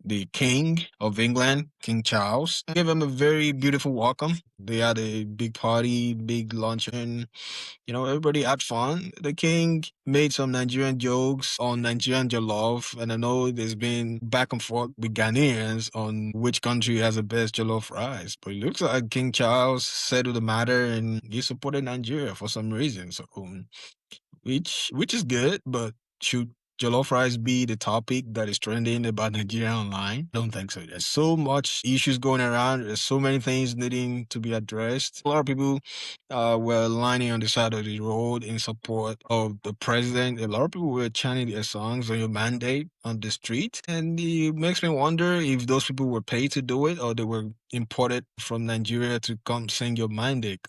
the King of England, King Charles, and gave him a very beautiful welcome. They had a big party, big luncheon. Everybody had fun. The king made some Nigerian jokes on Nigerian jollof, and I know there's been back and forth with Ghanaians on which country has the best jollof rice. But it looks like King Charles settled the matter and he supported Nigeria for some reason. So, which is good, but should jollof rice be the topic that is trending about Nigeria online? Don't think so. There's so much issues going around. There's so many things needing to be addressed. A lot of people were lining on the side of the road in support of the president. A lot of people were chanting their songs on your mandate on the street. And it makes me wonder if those people were paid to do it or they were imported from Nigeria to come sing your mandate.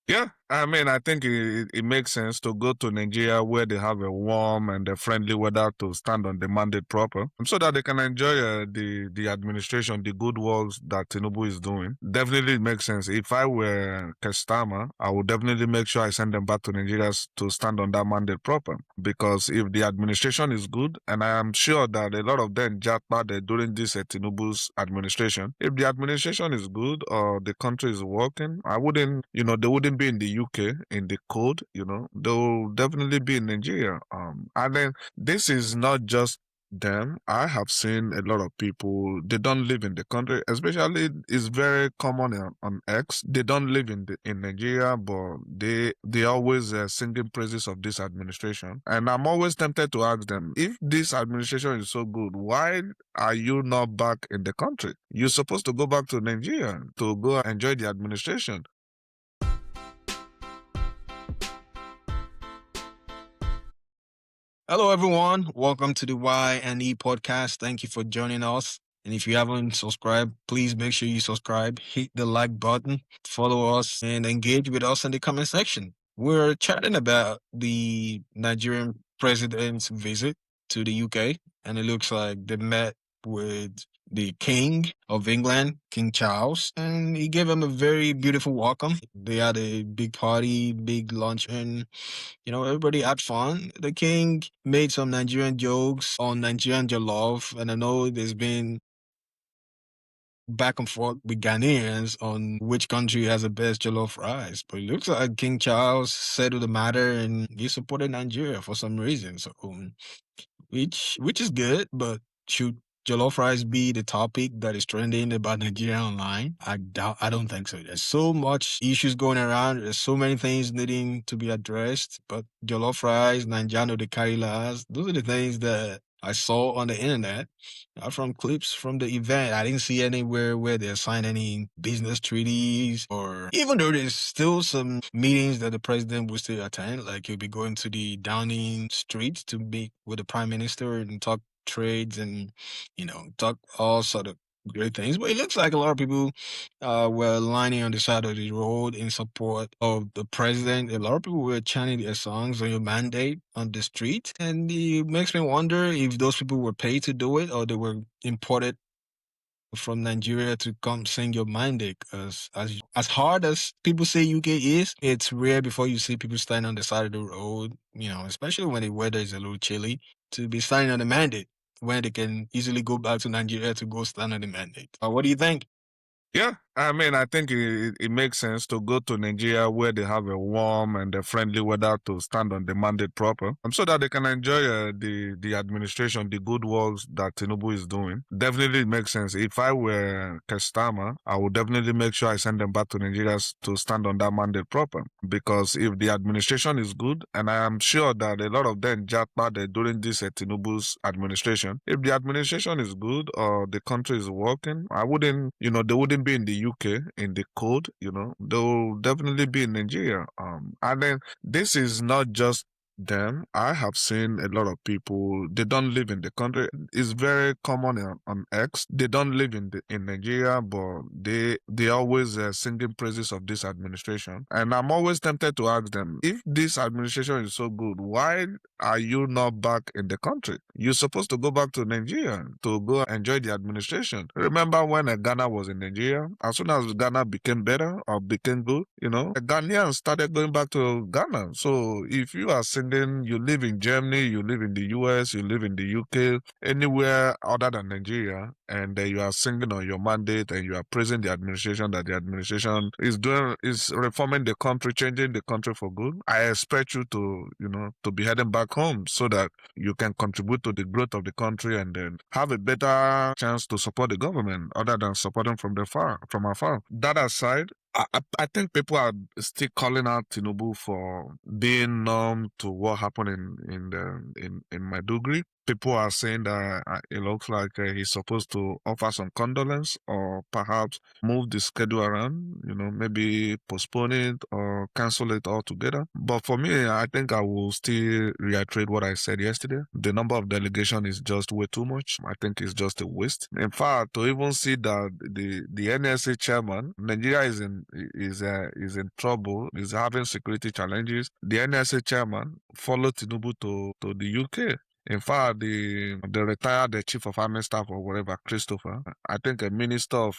Yeah, I mean, I think it makes sense to go to Nigeria where they have a warm and a friendly weather to stand on the mandate proper, so that they can enjoy the administration, the good works that Tinubu is doing. Definitely it makes sense. If I were Kestama, I would definitely make sure I send them back to Nigeria to stand on that mandate proper. Because if the administration is good, and I am sure that a lot of them jackpotted during this Tinubu's administration, if the administration is good or the country is working, I wouldn't, they wouldn't be in the UK in the cold, they'll definitely be in Nigeria. And then this is not just them. I have seen a lot of people, they don't live in the country, especially it's very common on X. They don't live in Nigeria, but they always singing praises of this administration. And I'm always tempted to ask them, if this administration is so good, why are you not back in the country? You're supposed to go back to Nigeria to go enjoy the administration. Hello, everyone. Welcome to the Y&E podcast. Thank you for joining us. And if you haven't subscribed, please make sure you subscribe, hit the like button, follow us, and engage with us in the comment section. We're chatting about the Nigerian president's visit to the UK, and it looks like they met with the King of England, King Charles, and he gave him a very beautiful welcome. They had a big party, big luncheon. Everybody had fun. The king made some Nigerian jokes on Nigerian jollof, and I know there's been back and forth with Ghanaians on which country has the best jollof rice. But it looks like King Charles settled the matter and he supported Nigeria for some reason. So, which is good, but should jollof rice be the topic that is trending about Nigeria online? I don't think so. There's so much issues going around. There's so many things needing to be addressed. But jollof rice, Nanjano de Karilas, those are the things that I saw on the internet from clips from the event. I didn't see anywhere where they signed any business treaties, or even though there's still some meetings that the president will still attend, like he'll be going to the Downing Street to meet with the prime minister and talk trades and, talk all sort of great things. But it looks like a lot of people were lining on the side of the road in support of the president. A lot of people were chanting their songs on your mandate on the street. And it makes me wonder if those people were paid to do it or they were imported from Nigeria to come sing your mandate. Because as hard as people say UK is, it's rare before you see people standing on the side of the road, especially when the weather is a little chilly, to be standing on the mandate when they can easily go back to Nigeria to go stand on the mandate. What do you think? Yeah, I mean, I think it makes sense to go to Nigeria where they have a warm and a friendly weather to stand on the mandate proper, so that they can enjoy the administration, the good works that Tinubu is doing. Definitely it makes sense. If I were Kestama, I would definitely make sure I send them back to Nigeria to stand on that mandate proper. Because if the administration is good, and I am sure that a lot of them jackpotted during this Tinubu's administration, if the administration is good or the country is working, I wouldn't, they wouldn't be in the UK in the cold, they'll definitely be in Nigeria. And then this is not just them. I have seen a lot of people, they don't live in the country. It's very common on X. They don't live in Nigeria, but they always singing praises of this administration. And I'm always tempted to ask them, if this administration is so good, why are you not back in the country? You're supposed to go back to Nigeria to go enjoy the administration. Remember when Ghana was in Nigeria? As soon as Ghana became better or became good, Ghanaians started going back to Ghana. So if you are singing pretending you live in Germany, you live in the US, you live in the UK, anywhere other than Nigeria, and you are singing on your mandate and you are praising the administration that the administration is reforming the country, changing the country for good. I expect you to be heading back home so that you can contribute to the growth of the country and then have a better chance to support the government other than supporting from afar. That aside, I think people are still calling out Tinubu for being numb to what happened in Maiduguri. People are saying that it looks like he's supposed to offer some condolence or perhaps move the schedule around, maybe postpone it or cancel it altogether. But for me, I think I will still reiterate what I said yesterday. The number of delegation is just way too much. I think it's just a waste. In fact, to even see that the NSA chairman, Nigeria is in trouble, is having security challenges. The NSA chairman followed Tinubu to the UK. In fact, the retired chief of army staff or whatever, Christopher, I think a minister of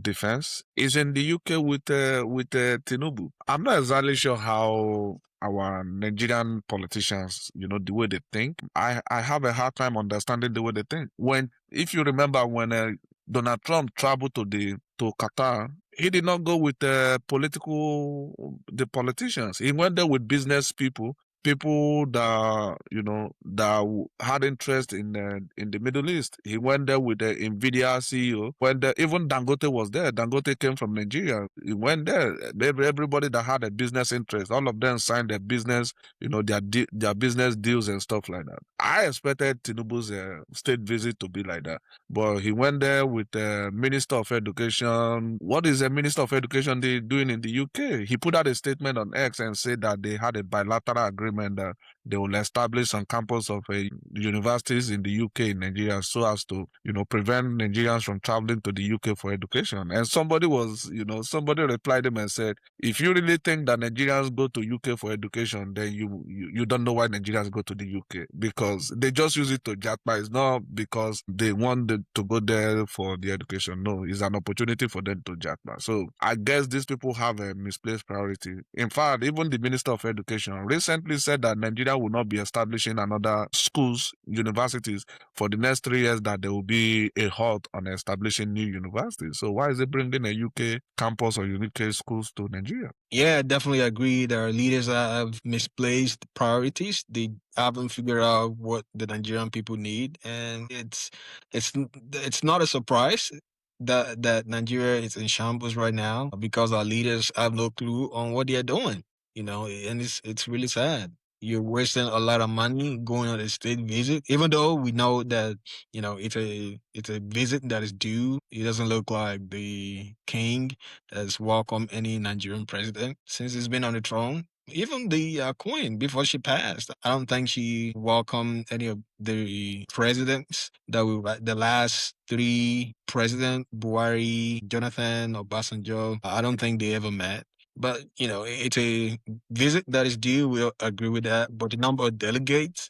defense, is in the UK with Tinubu. I'm not exactly sure how our Nigerian politicians, the way they think. I have a hard time understanding the way they think. If you remember when Donald Trump traveled to Qatar, he did not go with the politicians. He went there with business people that had interest in the Middle East. He went there with the Nvidia CEO. When even Dangote was there, Dangote came from Nigeria. He went there. Everybody that had a business interest, all of them signed their business, their business deals and stuff like that. I expected Tinubu's state visit to be like that, but he went there with the Minister of Education. What is a Minister of Education doing in the UK? He put out a statement on X and said that they had a bilateral agreement that they will establish on campus of universities in the UK in Nigeria so as to, prevent Nigerians from traveling to the UK for education. And somebody replied him and said, if you really think that Nigerians go to UK for education, then you don't know why Nigerians go to the UK, because they just use it to japa. It's not because they want to go there for the education. No, it's an opportunity for them to japa. So I guess these people have a misplaced priority. In fact, even the Minister of Education recently said that Nigeria will not be establishing another schools, universities for the next 3 years, that there will be a halt on establishing new universities. So why is it bringing a UK campus or UK schools to Nigeria? Yeah, I definitely agree. There are leaders that have misplaced priorities. They haven't figured out what the Nigerian people need, and it's not a surprise that Nigeria is in shambles right now because our leaders have no clue on what they are doing. And it's really sad. You're wasting a lot of money going on a state visit, even though we know that it's a visit that is due. It doesn't look like the king has welcomed any Nigerian president since he's been on the throne. Even the queen, before she passed, I don't think she welcomed any of the presidents the last three president, Buhari, Jonathan, Obasanjo. I don't think they ever met. But, it's a visit that is due. We'll agree with that. But the number of delegates,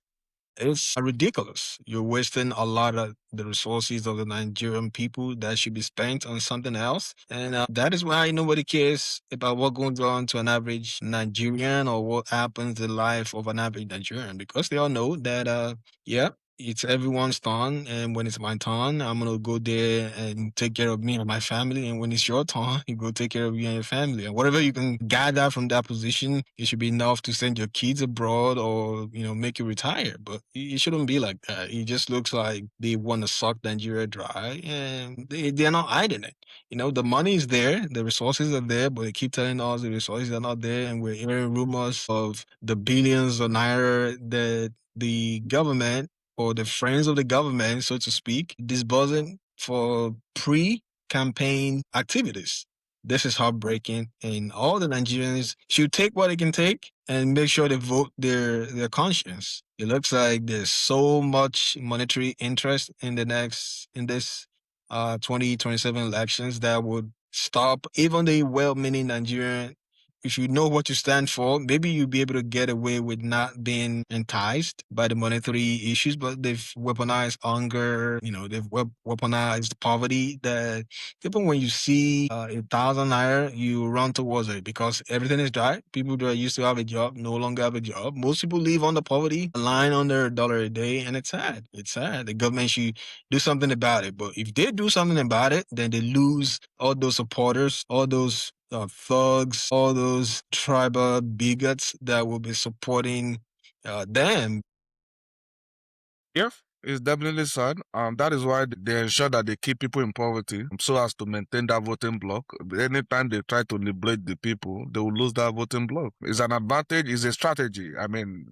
it's ridiculous. You're wasting a lot of the resources of the Nigerian people that should be spent on something else. And that is why nobody cares about what goes on to an average Nigerian or what happens in the life of an average Nigerian, because they all know that, yeah, it's everyone's turn. And when it's my turn, I'm going to go there and take care of me and my family. And when it's your turn, you go take care of you and your family. And whatever you can gather from that position, it should be enough to send your kids abroad or, make you retire. But it shouldn't be like that. It just looks like they want to suck Nigeria dry, and they're not hiding it. The money is there, the resources are there, but they keep telling us the resources are not there. And we're hearing rumors of the billions of naira that the government or the friends of the government, so to speak, disbursing for pre-campaign activities. This is heartbreaking, and all the Nigerians should take what they can take and make sure they vote their conscience. It looks like there's so much monetary interest in this 2027 elections that would stop even the well-meaning Nigerian if you know what you stand for, maybe you'll be able to get away with not being enticed by the monetary issues. But they've weaponized hunger. They've weaponized poverty. That even when you see 1,000 naira, you run towards it because everything is dry. People that used to have a job no longer have a job. Most people live on the poverty line under $1 a day, and it's sad. It's sad. The government should do something about it. But if they do something about it, then they lose all those supporters, all those thugs, all those tribal bigots that will be supporting them. Yeah, it's definitely sad. That is why they ensure that they keep people in poverty so as to maintain that voting bloc. Anytime they try to liberate the people, they will lose that voting bloc. It's an advantage, it's a strategy. I mean,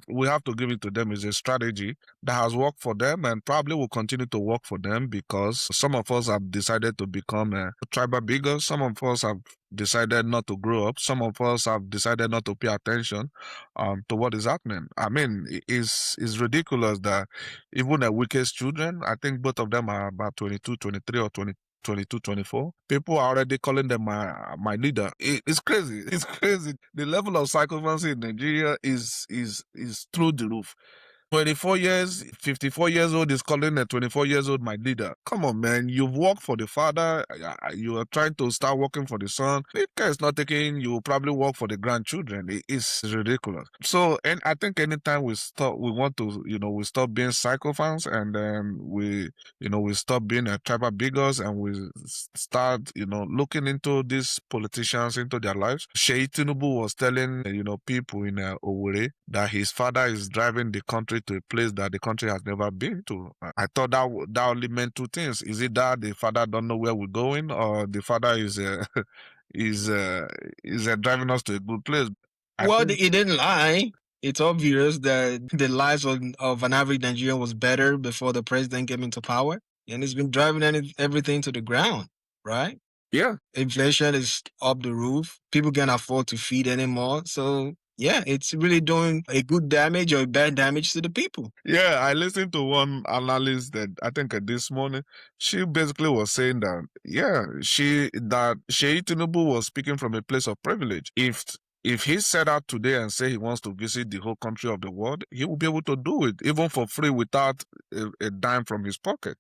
we have to give it to them. It's a strategy that has worked for them and probably will continue to work for them because some of us have decided to become tribal bigots. Some of us have decided not to grow up. Some of us have decided not to pay attention to what is happening. I mean, it's ridiculous that even the weakest children, I think both of them are about 22, 23, or 22, 24. People are already calling them my leader. It's crazy. It's crazy. The level of psychophancy in Nigeria is through the roof. 24 years, 54 years old is calling a 24 years old my leader. Come on, man. You've worked for the father. You are trying to start working for the son. If care is not taking, you will probably work for the grandchildren. It's ridiculous. So, and I think anytime we want to, we stop being psychophants and then we stop being a tribal bigots and we start, looking into these politicians, into their lives. Tinubu was telling, people in Owerri that his father is driving the country to a place that the country has never been to. I thought that only meant two things. Is it that the father don't know where we're going, or the father is is driving us to a good place? I Well, think he didn't lie. It's obvious that the lives of an average Nigerian was better before the president came into power, and it's been driving everything to the ground, right? yeah. Inflation is up the roof. People can't afford to feed anymore. So yeah, it's really doing a good damage or a bad damage to the people. Yeah, I listened to one analyst that I think this morning. She basically was saying that Sheyi Tinubu was speaking from a place of privilege. If he set out today and say he wants to visit the whole country of the world, he will be able to do it even for free without a dime from his pocket.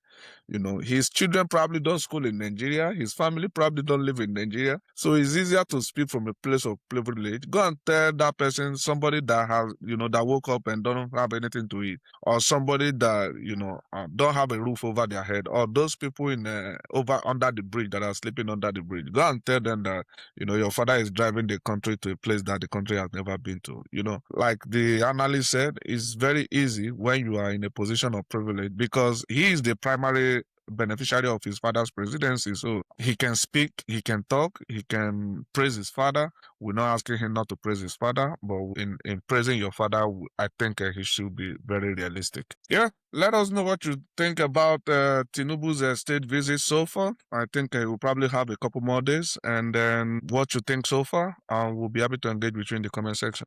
His children probably don't school in Nigeria. His family probably don't live in Nigeria. So it's easier to speak from a place of privilege. Go and tell that person, somebody that has, that woke up and don't have anything to eat, or somebody that, don't have a roof over their head, or those people in over under the bridge that are sleeping under the bridge. Go and tell them that, your father is driving the country to a place that the country has never been to. Like the analyst said, it's very easy when you are in a position of privilege because he is the primary beneficiary of his father's presidency. So he can speak, he can talk, he can praise his father. We're not asking him not to praise his father, but in praising your father, I think he should be very realistic. Yeah, let us know what you think about Tinubu's state visit so far. I think we'll probably have a couple more days, and then what you think so far, we'll be happy to engage with you in the comment section.